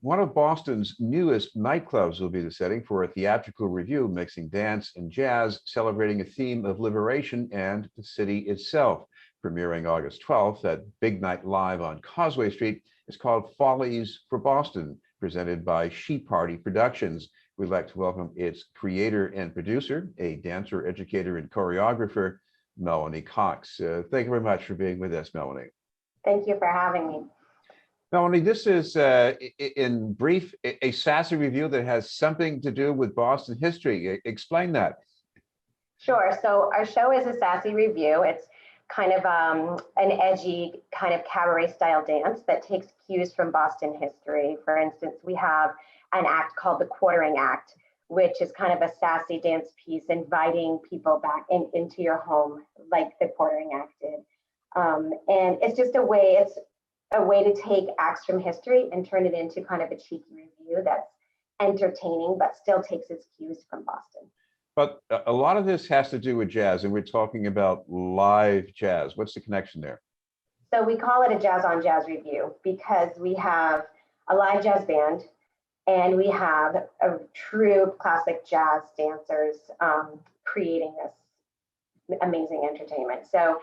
One of Boston's newest nightclubs will be the setting for a theatrical review mixing dance and jazz, celebrating a theme of liberation and the city itself. Premiering August 12th at Big Night Live on Causeway Street, it's called Follies for Boston, presented by She Party Productions. We'd like to welcome its creator and producer, a dancer, educator, and choreographer, Melanie Cox. Thank you very much for being with us, Melanie. Thank you for having me. Melanie, this is, in brief, a Sassy review that has something to do with Boston history. Explain that. Sure. So our show is a Sassy review. It's kind of an edgy kind of cabaret style dance that takes cues from Boston history. For instance, we have an act called the Quartering Act, which is kind of a sassy dance piece inviting people back into your home like the Quartering Act did. And it's just a way to take acts from history and turn it into kind of a cheeky review that's entertaining, but still takes its cues from Boston. But a lot of this has to do with jazz, and we're talking about live jazz. What's the connection there? So we call it a jazz on jazz review because we have a live jazz band and we have a true classic jazz dancers creating this amazing entertainment. So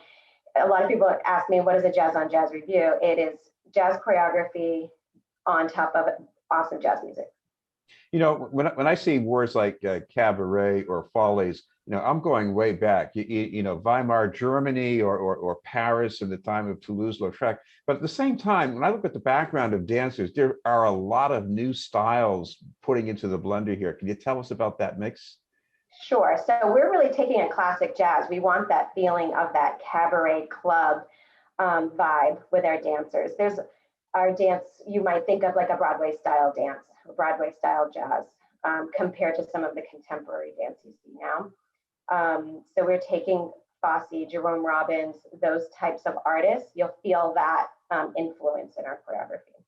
a lot of people ask me, what is a jazz on jazz review? It is jazz choreography on top of awesome jazz music. You know, when I see words like cabaret or follies, you know, I'm going way back, you know, Weimar, Germany, or Paris in the time of Toulouse-Lautrec. But at the same time, when I look at the background of dancers, there are a lot of new styles putting into the blender here. Can you tell us about that mix? Sure. So we're really taking a classic jazz. We want that feeling of that cabaret club vibe with our dancers. There's our dance, you might think of like a Broadway style dance, Broadway style jazz, compared to some of the contemporary dance you see now. So we're taking Fosse, Jerome Robbins, those types of artists. You'll feel that influence in our choreography.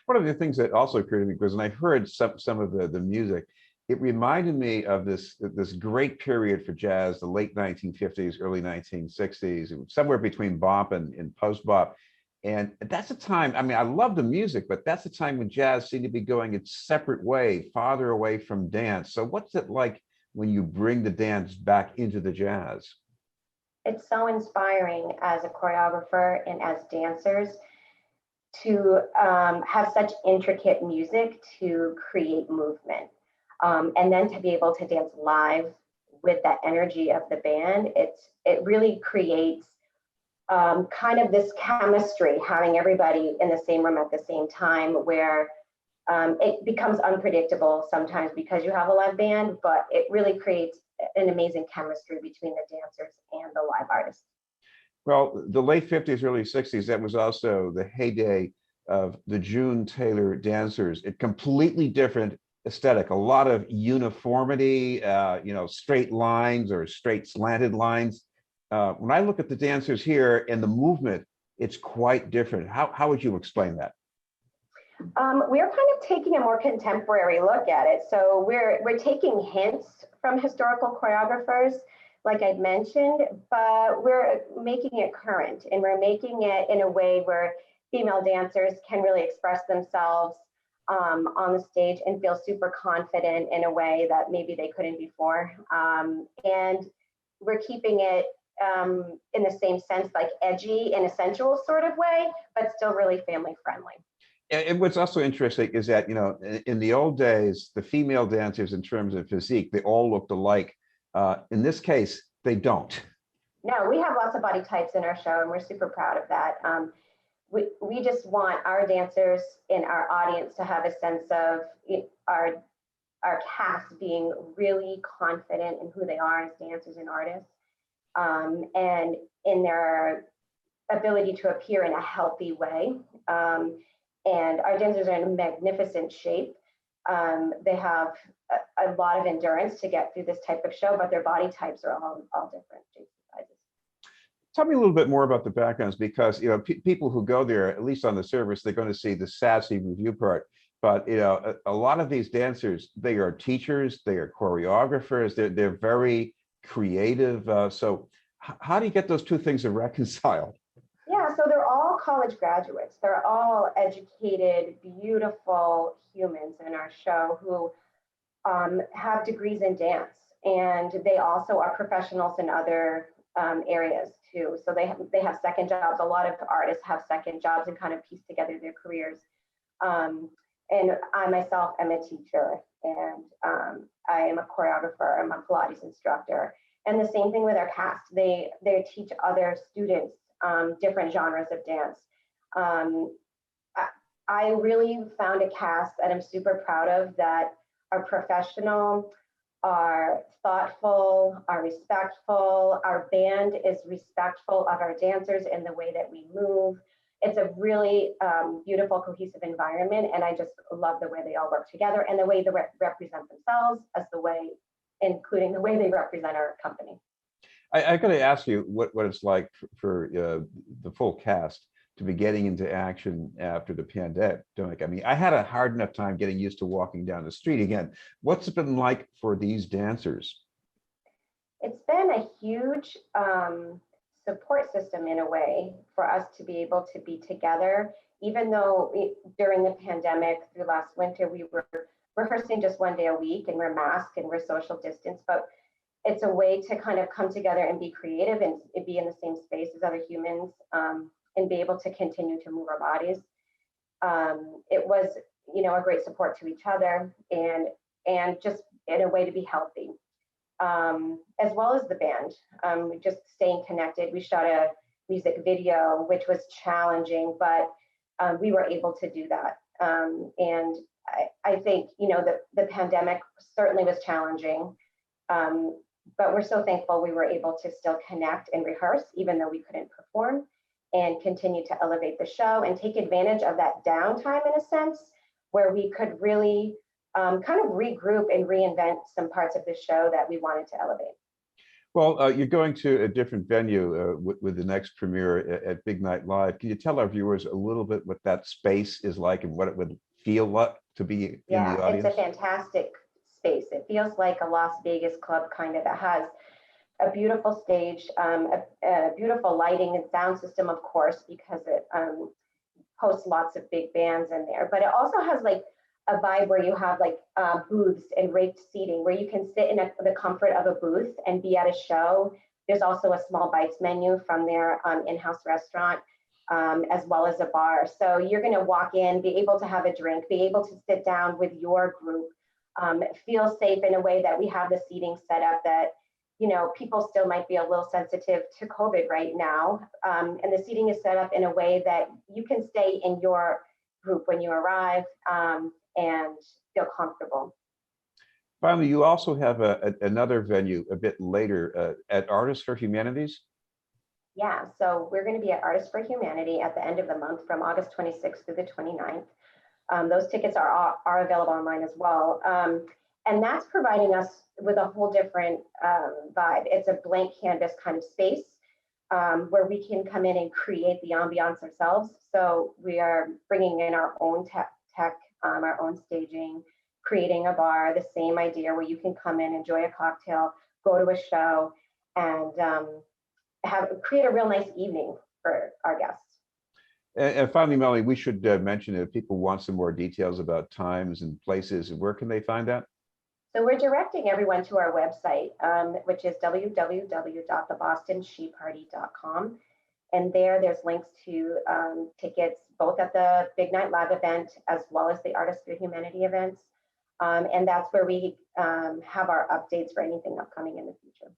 One of the things that also occurred to me, because when I heard some of the music, it reminded me of this great period for jazz, the late 1950s, early 1960s, somewhere between bop and post-bop. And that's a time, I mean, I love the music, but that's a time when jazz seemed to be going its separate way, farther away from dance. So what's it like when you bring the dance back into the jazz? It's so inspiring as a choreographer and as dancers to have such intricate music to create movement. And then to be able to dance live with that energy of the band, it really creates kind of this chemistry, having everybody in the same room at the same time, where it becomes unpredictable sometimes because you have a live band, but it really creates an amazing chemistry between the dancers and the live artists. Well, the late 50s, early 60s, that was also the heyday of the June Taylor dancers. It completely different aesthetic, a lot of uniformity, you know, straight lines or straight slanted lines. When I look at the dancers here and the movement, it's quite different. How would you explain that? We're kind of taking a more contemporary look at it. So we're taking hints from historical choreographers, like I mentioned, but we're making it current, and we're making it in a way where female dancers can really express themselves on the stage and feel super confident in a way that maybe they couldn't before. And we're keeping it in the same sense, like edgy in a sensual sort of way, but still really family friendly. And what's also interesting is that, you know, in the old days, the female dancers, in terms of physique, they all looked alike. In this case, they don't. No, we have lots of body types in our show, and we're super proud of that. We just want our dancers and our audience to have a sense of our cast being really confident in who they are as dancers and artists, and in their ability to appear in a healthy way. And our dancers are in magnificent shape. They have a lot of endurance to get through this type of show, but their body types are all different sizes. Tell me a little bit more about the backgrounds, because, you know, people who go there, at least on the surface, they're going to see the Sassy review part. But, you know, a lot of these dancers, they are teachers, they are choreographers, they're very creative. So how do you get those two things to reconcile? Yeah, so they're all college graduates. They're all educated, beautiful humans in our show who have degrees in dance, and they also are professionals in other areas too. So they have second jobs. A lot of artists have second jobs and kind of piece together their careers. Um, and I myself am a teacher, and I am a choreographer. I'm a Pilates instructor. And the same thing with our cast. They teach other students different genres of dance. Um, I really found a cast that I'm super proud of, that are professional, are thoughtful, are respectful. Our band is respectful of our dancers and the way that we move. It's a really beautiful, cohesive environment, and I just love the way they all work together and the way they represent themselves, as the way, including the way they represent our company. I got to ask you what it's like for the full cast to be getting into action after the pandemic. I mean, I had a hard enough time getting used to walking down the street again. What's it been like for these dancers? It's been a huge support system in a way for us to be able to be together, even though during the pandemic through last winter, we were rehearsing just one day a week and we're masked and we're social distance, but it's a way to kind of come together and be creative and be in the same space as other humans, and be able to continue to move our bodies. It was, a great support to each other, and just in a way to be healthy, as well as the band. Just staying connected. We shot a music video, which was challenging, but we were able to do that. And I think, the pandemic certainly was challenging, but we're so thankful we were able to still connect and rehearse, even though we couldn't perform, and continue to elevate the show and take advantage of that downtime in a sense, where we could really kind of regroup and reinvent some parts of the show that we wanted to elevate. Well, you're going to a different venue with the next premiere at Big Night Live. Can you tell our viewers a little bit what that space is like and what it would feel like to be in the audience? It's a fantastic space. It feels like a Las Vegas club kind of. It has a beautiful stage, a beautiful lighting and sound system, of course, because it hosts lots of big bands in there. But it also has like a vibe where you have like booths and raked seating where you can sit in the comfort of a booth and be at a show. There's also a small bites menu from their in-house restaurant, as well as a bar. So you're going to walk in, be able to have a drink, be able to sit down with your group, feel safe in a way that we have the seating set up that, people still might be a little sensitive to COVID right now. And the seating is set up in a way that you can stay in your group when you arrive, and feel comfortable. Finally, you also have another venue a bit later at Artists for Humanities. Yeah, so we're going to be at Artists for Humanity at the end of the month from August 26th through the 29th. Those tickets are available online as well. And that's providing us with a whole different vibe. It's a blank canvas kind of space where we can come in and create the ambiance ourselves. So we are bringing in our own tech, our own staging, creating a bar, the same idea where you can come in, enjoy a cocktail, go to a show, and create a real nice evening for our guests. And finally, Melanie, we should mention that if people want some more details about times and places, where can they find that? So we're directing everyone to our website, which is www.thebostonsheparty.com. And there's links to tickets, both at the Big Night Live event, as well as the Artists for Humanity events. And that's where we have our updates for anything upcoming in the future.